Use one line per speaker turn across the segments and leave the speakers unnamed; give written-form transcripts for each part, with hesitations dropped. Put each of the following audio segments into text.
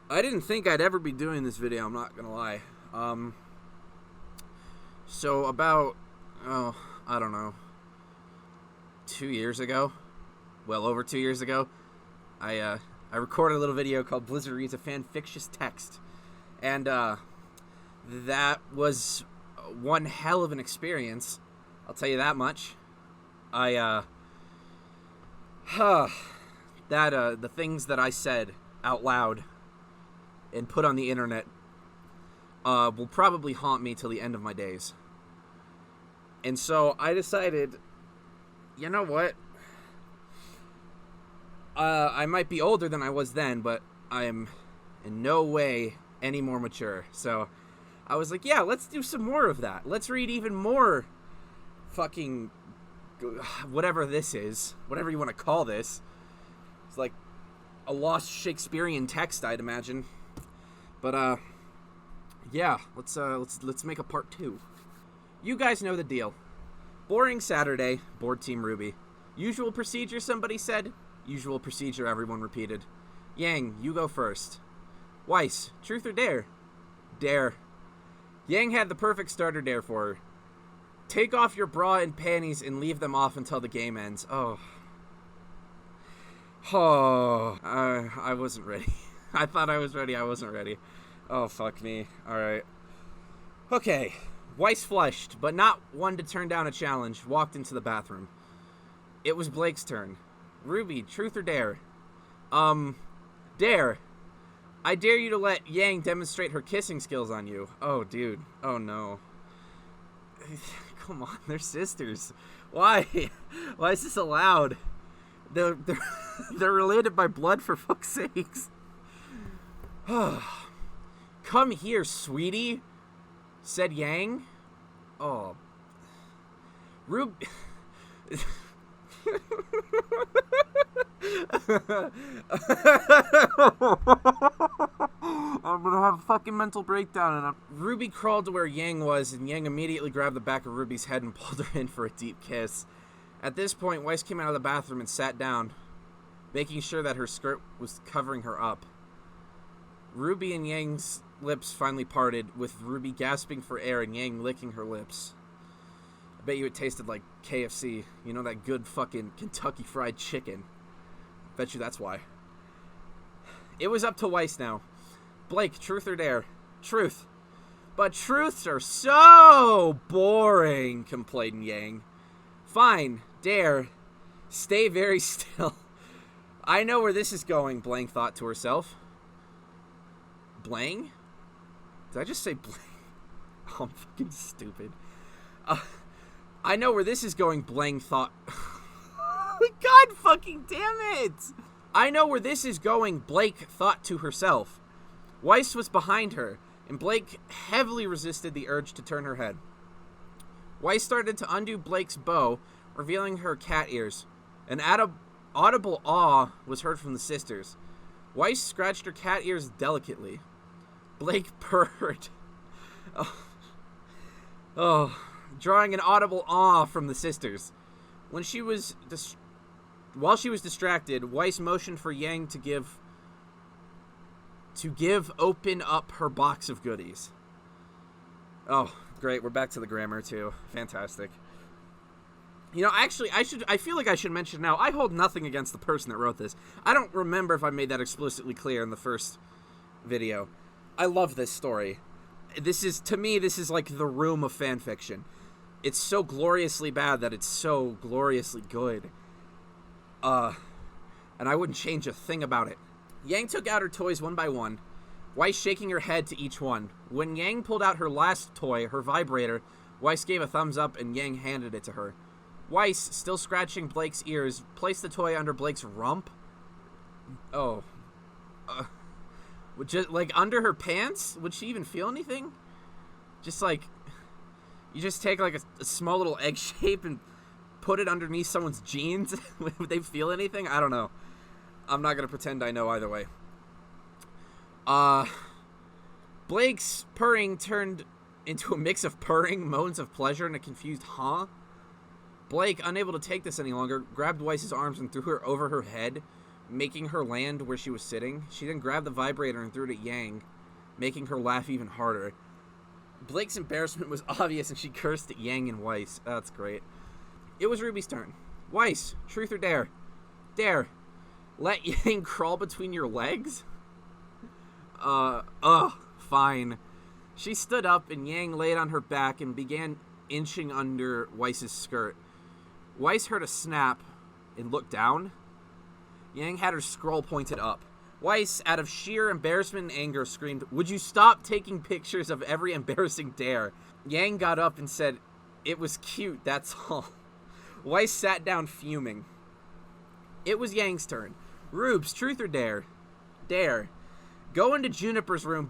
I didn't think I'd ever be doing this video, I'm not gonna lie. So about, I don't know, 2 years ago, well over 2 years ago, I recorded a little video called Blizzrd Reads a Fanfictious Text. And, that was one hell of an experience, I'll tell you that much. The things that I said out loud and put on the internet will probably haunt me till the end of my days. And so I decided, you know what? I might be older than I was then, but I am in no way any more mature. So I was like, yeah, let's do some more of that. Let's read even more fucking whatever this is, whatever you want to call this. It's like a lost Shakespearean text, I'd imagine. But yeah, let's make a part 2. You guys know the deal. Boring Saturday, board Team Ruby. Usual procedure, somebody said. Usual procedure, everyone repeated. Yang, you go first. Weiss, truth or dare? Dare. Yang had the perfect starter dare for her. Take off your bra and panties and leave them off until the game ends. Oh. I wasn't ready. I thought I was ready, I wasn't ready. Oh, fuck me. Alright. Okay. Weiss flushed, but not one to turn down a challenge, walked into the bathroom. It was Blake's turn. Ruby, truth or dare? Dare. I dare you to let Yang demonstrate her kissing skills on you. Oh, dude. Oh, no. Come on, they're sisters. Why? Why is this allowed? They're related by blood, for fuck's sakes. Come here, sweetie, said Yang. Oh. Ruby. I'm gonna have a fucking mental breakdown. And Ruby crawled to where Yang was, and Yang immediately grabbed the back of Ruby's head and pulled her in for a deep kiss. At this point, Weiss came out of the bathroom and sat down, making sure that her skirt was covering her up. Ruby and Yang's lips finally parted, with Ruby gasping for air and Yang licking her lips. I bet you it tasted like KFC. You know, that good fucking Kentucky Fried Chicken. Bet you that's why. It was up to Weiss now. Blake, truth or dare? Truth. But truths are so boring, complained Yang. Fine, dare. Stay very still. I know where this is going, Blang thought to herself. Blang? Did I just say Blang? Oh, I'm fucking stupid. I know where this is going, Blang thought. God fucking damn it! I know where this is going, Blake thought to herself. Weiss was behind her, and Blake heavily resisted the urge to turn her head. Weiss started to undo Blake's bow, revealing her cat ears. An audible awe was heard from the sisters. Weiss scratched her cat ears delicately. Blake purred. Oh, drawing an audible awe from the sisters. While she was distracted, Weiss motioned for Yang to open up her box of goodies. Oh, great, we're back to the grammar too. Fantastic. You know, actually, I feel like I should mention now, I hold nothing against the person that wrote this. I don't remember if I made that explicitly clear in the first video. I love this story. To me, this is like the room of fan fiction. It's so gloriously bad that it's so gloriously good. And I wouldn't change a thing about it. Yang took out her toys one by one, Weiss shaking her head to each one. When Yang pulled out her last toy, her vibrator, Weiss gave a thumbs up and Yang handed it to her. Weiss, still scratching Blake's ears, placed the toy under Blake's rump. Oh. Just, like, under her pants? Would she even feel anything? Just, like, you just take, like, a small little egg shape and put it underneath someone's jeans? Would they feel anything? I don't know. I'm not going to pretend I know either way. Blake's purring turned into a mix of purring, moans of pleasure, and a confused huh? Blake, unable to take this any longer, grabbed Weiss's arms and threw her over her head. making her land where she was sitting. She then grabbed the vibrator and threw it at Yang, making her laugh even harder. Blake's embarrassment was obvious, and she cursed at Yang and Weiss. Oh, that's great. It was Ruby's turn. Weiss, truth or dare? Dare. Let Yang crawl between your legs? Fine. She stood up, and Yang laid on her back and began inching under Weiss's skirt. Weiss heard a snap and looked down. Yang had her scroll pointed up. Weiss, out of sheer embarrassment and anger, screamed, "Would you stop taking pictures of every embarrassing dare?" Yang got up and said, "It was cute, that's all." Weiss sat down fuming. It was Yang's turn. Rubes, truth or dare? Dare. Go into Juniper's room,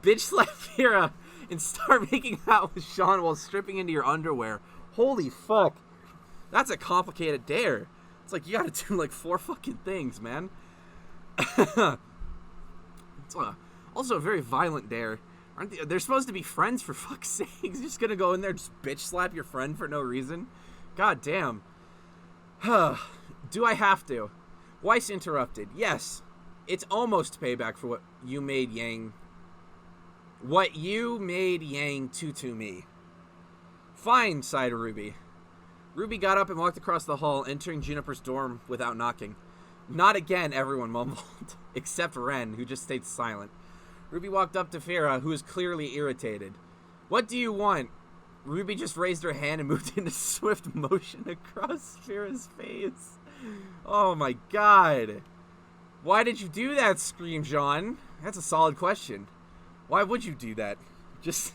bitch slap Vera, and start making out with Sean while stripping into your underwear. Holy fuck. That's a complicated dare. It's like, you gotta do like 4 fucking things, man. It's also a very violent dare. They're supposed to be friends, for fuck's sake. You're just gonna go in there and just bitch slap your friend for no reason? God damn. Do I have to? Weiss interrupted. Yes. It's almost payback for what you made Yang to me. Fine, sighed Ruby. Ruby got up and walked across the hall, entering Juniper's dorm without knocking. Not again, everyone mumbled, except Ren, who just stayed silent. Ruby walked up to Farah, who was clearly irritated. What do you want? Ruby just raised her hand and moved in a swift motion across Farah's face. Oh my god. Why did you do that? Screamed Jean. That's a solid question. Why would you do that? Just,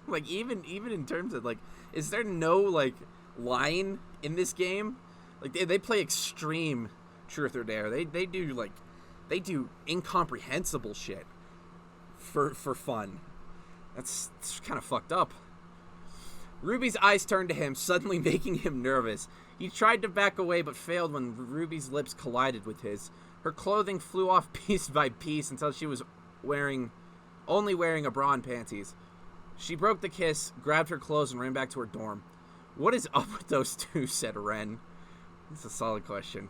like, even in terms of, like, is there no, like, line in this game? Like, they play extreme truth or dare. They do incomprehensible shit for fun. That's kind of fucked up. Ruby's eyes turned to him, suddenly making him nervous. He tried to back away but failed when Ruby's lips collided with his. Her clothing flew off piece by piece until she was only wearing a bra and panties. She broke the kiss, grabbed her clothes, and ran back to her dorm. What is up with those two? Said Ren. That's a solid question.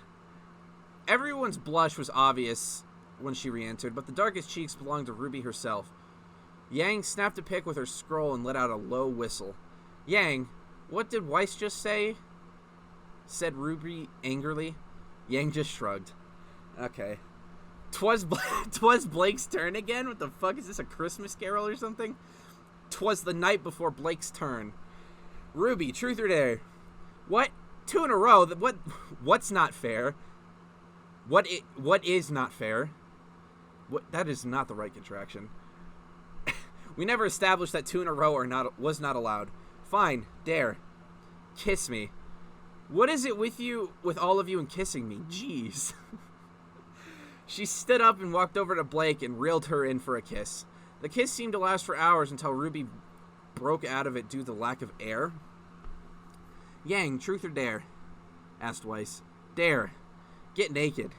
Everyone's blush was obvious when she re-entered, but the darkest cheeks belonged to Ruby herself. Yang snapped a pic with her scroll and let out a low whistle. Yang, what did Weiss just say? Said Ruby angrily. Yang just shrugged. Okay. Twas Blake's turn again? What the fuck? Is this a Christmas Carol or something? 'Twas the night before Blake's turn. Ruby, truth or dare? What? 2 in a row? What's not fair? What is not fair? That is not the right contraction. We never established that 2 in a row was not allowed. Fine, dare. Kiss me. What is it with all of you and kissing me? Jeez. She stood up and walked over to Blake and reeled her in for a kiss. The kiss seemed to last for hours until Ruby broke out of it due to the lack of air. Yang, truth or dare? Asked Weiss. Dare. Get naked.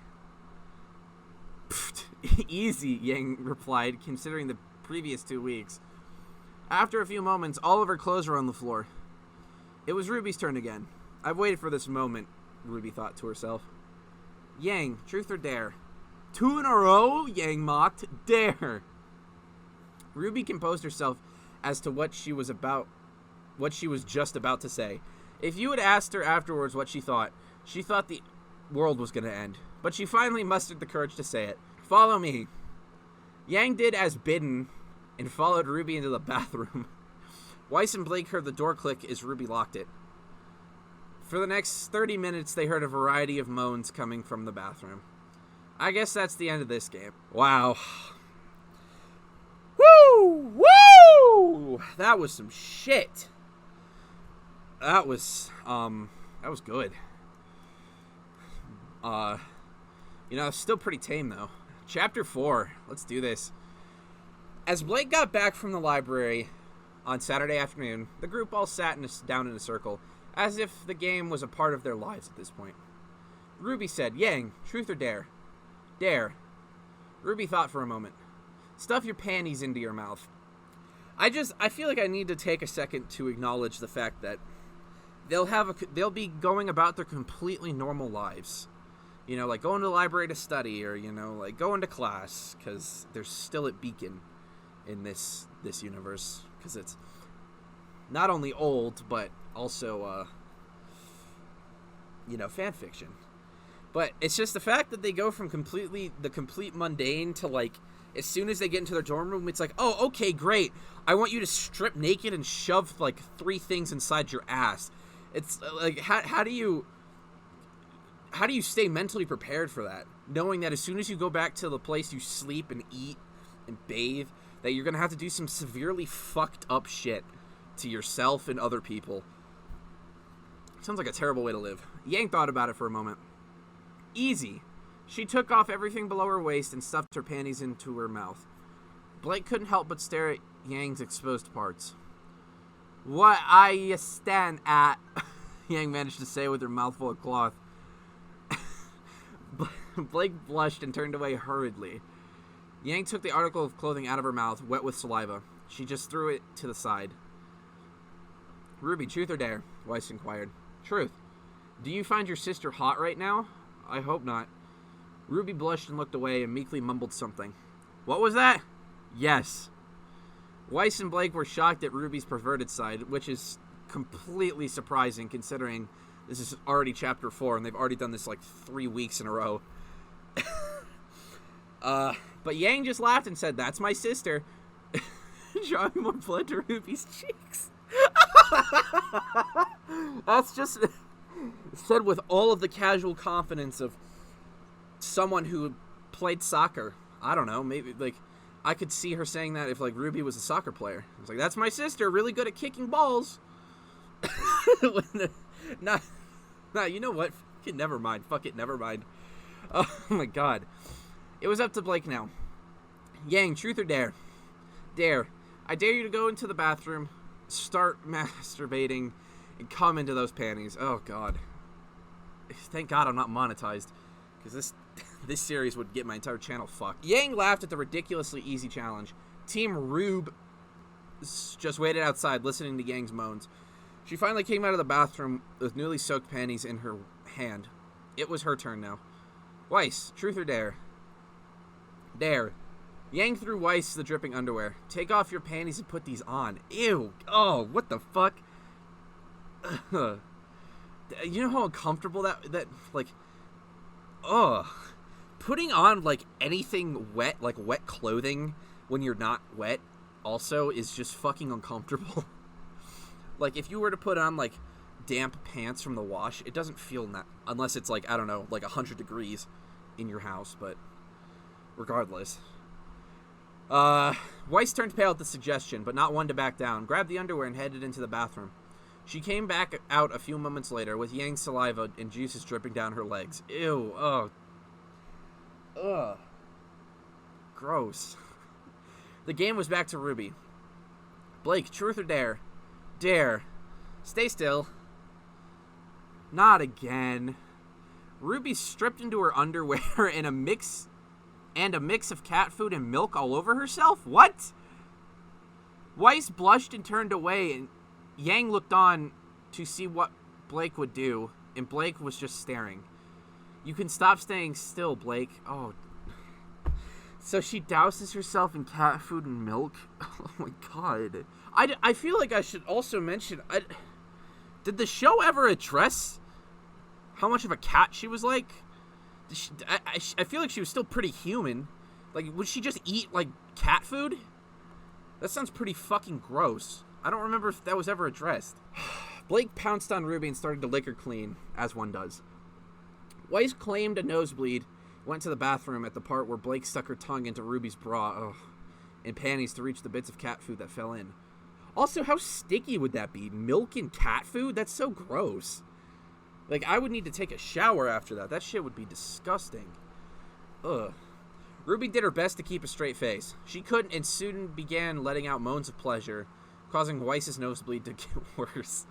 Pfft, easy, Yang replied, considering the previous 2 weeks. After a few moments, all of her clothes were on the floor. It was Ruby's turn again. I've waited for this moment, Ruby thought to herself. Yang, truth or dare? 2 in a row? Yang mocked. Dare. Ruby composed herself as to what she was just about to say. If you had asked her afterwards what she thought the world was going to end. But she finally mustered the courage to say it. Follow me. Yang did as bidden and followed Ruby into the bathroom. Weiss and Blake heard the door click as Ruby locked it. For the next 30 minutes, they heard a variety of moans coming from the bathroom. I guess that's the end of this game. Wow. Woo! Woo! That was some shit. That was good. Still pretty tame, though. Chapter 4. Let's do this. As Blake got back from the library on Saturday afternoon, the group all sat down in a circle, as if the game was a part of their lives at this point. Ruby said, Yang, truth or dare? Dare. Ruby thought for a moment. Stuff your panties into your mouth. I feel like I need to take a second to acknowledge the fact that they'll be going about their completely normal lives. You know, like going to the library to study, or, you know, like going to class, because they're still at Beacon in this universe, because it's not only old, but also, you know, fan fiction. But it's just the fact that they go from the complete mundane to, like, as soon as they get into their dorm room, it's like, oh, okay, great. I want you to strip naked and shove, like, 3 things inside your ass. It's, like, how do you stay mentally prepared for that? Knowing that as soon as you go back to the place you sleep and eat and bathe, that you're going to have to do some severely fucked up shit to yourself and other people. Sounds like a terrible way to live. Yang thought about it for a moment. Easy. She took off everything below her waist and stuffed her panties into her mouth. Blake couldn't help but stare at Yang's exposed parts. What are you stand at? Yang managed to say with her mouth full of cloth. Blake blushed and turned away hurriedly. Yang took the article of clothing out of her mouth, wet with saliva. She just threw it to the side. Ruby, truth or dare? Weiss inquired. Truth. Do you find your sister hot right now? I hope not. Ruby blushed and looked away and meekly mumbled something. What was that? Yes. Weiss and Blake were shocked at Ruby's perverted side, which is completely surprising considering this is already chapter 4 and they've already done this like 3 weeks in a row. But Yang just laughed and said, that's my sister. Drawing more blood to Ruby's cheeks. That's just said with all of the casual confidence of someone who played soccer. I don't know, maybe, like, I could see her saying that if, like, Ruby was a soccer player. It's like, that's my sister, really good at kicking balls. Nah, you know what? Never mind. Fuck it, never mind. Oh, my God. It was up to Blake now. Yang, truth or dare? Dare. I dare you to go into the bathroom, start masturbating, and come into those panties. Oh, God. Thank God I'm not monetized, because this series would get my entire channel fucked. Yang laughed at the ridiculously easy challenge. Team Rube just waited outside, listening to Yang's moans. She finally came out of the bathroom with newly soaked panties in her hand. It was her turn now. Weiss, truth or dare? Dare. Yang threw Weiss the dripping underwear. Take off your panties and put these on. Ew. Oh, what the fuck? You know how uncomfortable that like, ugh. Putting on, like, anything wet, like wet clothing when you're not wet also is just fucking uncomfortable. Like, if you were to put on, like, damp pants from the wash, it doesn't feel unless it's, like, I don't know, like 100 degrees in your house, but regardless. Weiss turned pale at the suggestion, but not one to back down, grabbed the underwear and headed into the bathroom. She came back out a few moments later with Yang's saliva and juices dripping down her legs. Ew, oh. Ugh. Gross. The game was back to Ruby. Blake, truth or dare? Dare. Stay still. Not again. Ruby stripped into her underwear and a mix of cat food and milk all over herself? What? Weiss blushed and turned away, and Yang looked on to see what Blake would do, and Blake was just staring. You can stop staying still, Blake. Oh. So she douses herself in cat food and milk? Oh my God. I feel like I should also mention, did the show ever address how much of a cat she was like? I feel like she was still pretty human. Like, would she just eat, like, cat food? That sounds pretty fucking gross. I don't remember if that was ever addressed. Blake pounced on Ruby and started to lick her clean, as one does. Weiss claimed a nosebleed, went to the bathroom at the part where Blake stuck her tongue into Ruby's bra and panties to reach the bits of cat food that fell in. Also, how sticky would that be? Milk and cat food? That's so gross. Like, I would need to take a shower after that. That shit would be disgusting. Ugh. Ruby did her best to keep a straight face. She couldn't and soon began letting out moans of pleasure, causing Weiss's nosebleed to get worse.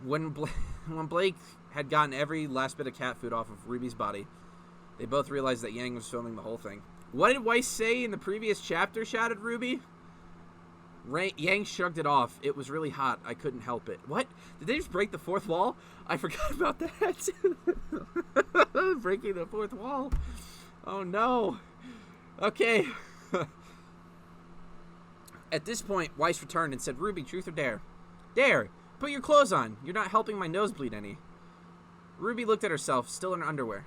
When Blake had gotten every last bit of cat food off of Ruby's body, they both realized that Yang was filming the whole thing. What did Weiss say in the previous chapter? Shouted Ruby. Yang shrugged it off. It was really hot. I couldn't help it. What? Did they just break the fourth wall? I forgot about that. Breaking the fourth wall. Oh, no. Okay. At this point, Weiss returned and said, Ruby, truth or dare? Dare. Put your clothes on. You're not helping my nose bleed any. Ruby looked at herself, still in her underwear.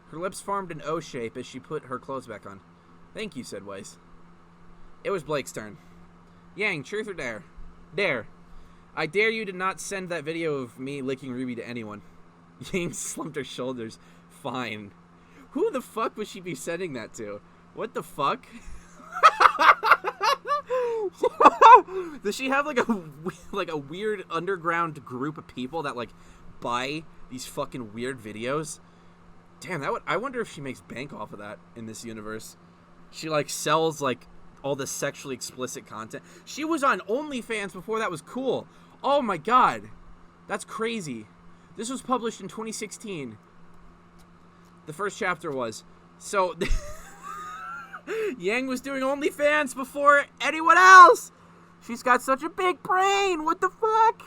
Her lips formed an O shape as she put her clothes back on. Thank you, said Weiss. It was Blake's turn. Yang, truth or dare? Dare. I dare you to not send that video of me licking Ruby to anyone. Yang slumped her shoulders. Fine. Who the fuck would she be sending that to? What the fuck? Does she have like a weird underground group of people that like buy these fucking weird videos? Damn, I wonder if she makes bank off of that in this universe. She like sells like all this sexually explicit content. She was on OnlyFans before that was cool. Oh my god. That's crazy. This was published in 2016. The first chapter was. So Yang was doing OnlyFans before anyone else. She's got such a big brain. What the fuck?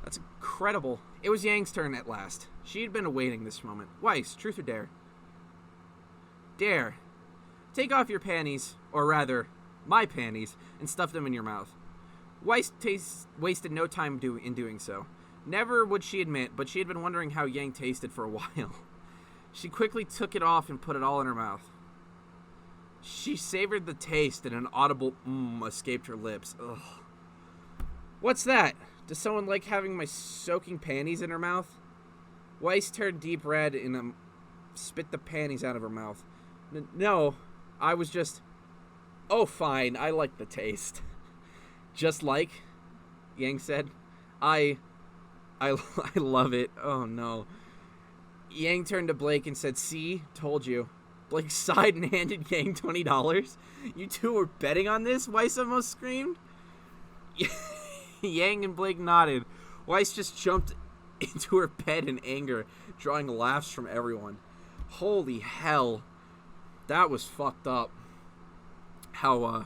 That's incredible. It was Yang's turn at last. She had been awaiting this moment. Weiss, truth or dare? Dare. Take off your panties, or rather, my panties, and stuff them in your mouth. Weiss wasted no time in doing so. Never would she admit, but she had been wondering how Yang tasted for a while. She quickly took it off and put it all in her mouth. She savored the taste, and an audible escaped her lips. Ugh. What's that? Does someone like having my soaking panties in her mouth? Weiss turned deep red and spit the panties out of her mouth. No, I was just... Oh, fine, I like the taste. Just like, Yang said. I love it. Oh, no. Yang turned to Blake and said, see, told you. Blake sighed and handed Yang $20. You two were betting on this? Weiss almost screamed. Yang and Blake nodded. Weiss just jumped into her bed in anger, drawing laughs from everyone. Holy hell. That was fucked up. How,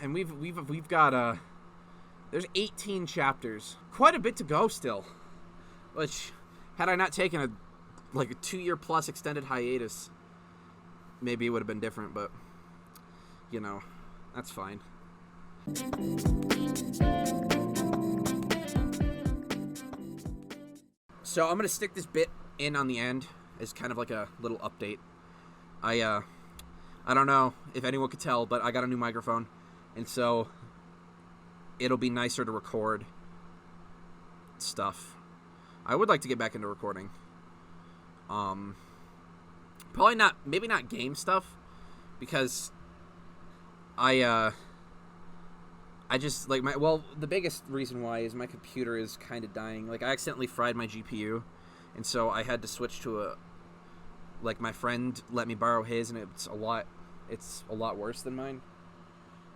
and we've got, there's 18 chapters. Quite a bit to go still. Which, had I not taken a 2-year plus extended hiatus, maybe it would have been different, but, you know, that's fine. So I'm going to stick this bit in on the end as kind of like a little update. I don't know if anyone could tell, but I got a new microphone, and so it'll be nicer to record stuff. I would like to get back into recording. Probably not, maybe not game stuff, because I just, like, the biggest reason why is my computer is kind of dying. Like, I accidentally fried my GPU, and so I had to switch to my friend let me borrow his, and it's a lot worse than mine.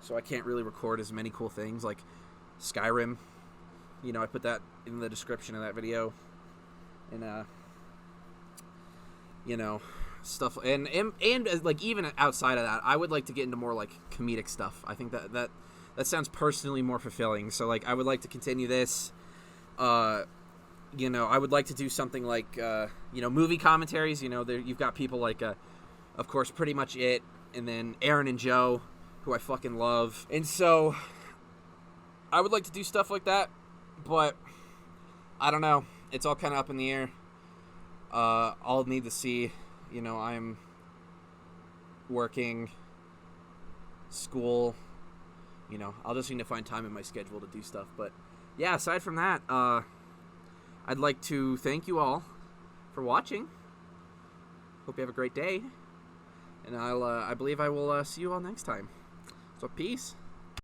So I can't really record as many cool things, like Skyrim. You know, I put that in the description of that video. And, you know, stuff, and like, even outside of that, I would like to get into more, like, comedic stuff. I think that sounds personally more fulfilling. So, like, I would like to continue this. You know, I would like to do something like, you know, movie commentaries. You know, you've got people like, of course, Pretty Much It, and then Aaron and Joe, who I fucking love. And so, I would like to do stuff like that, but I don't know. It's all kind of up in the air. I'll need to see. You know, I'm working, school. You know, I'll just need to find time in my schedule to do stuff. But, yeah, aside from that, I'd like to thank you all for watching. Hope you have a great day. And I believe I will see you all next time. So, peace.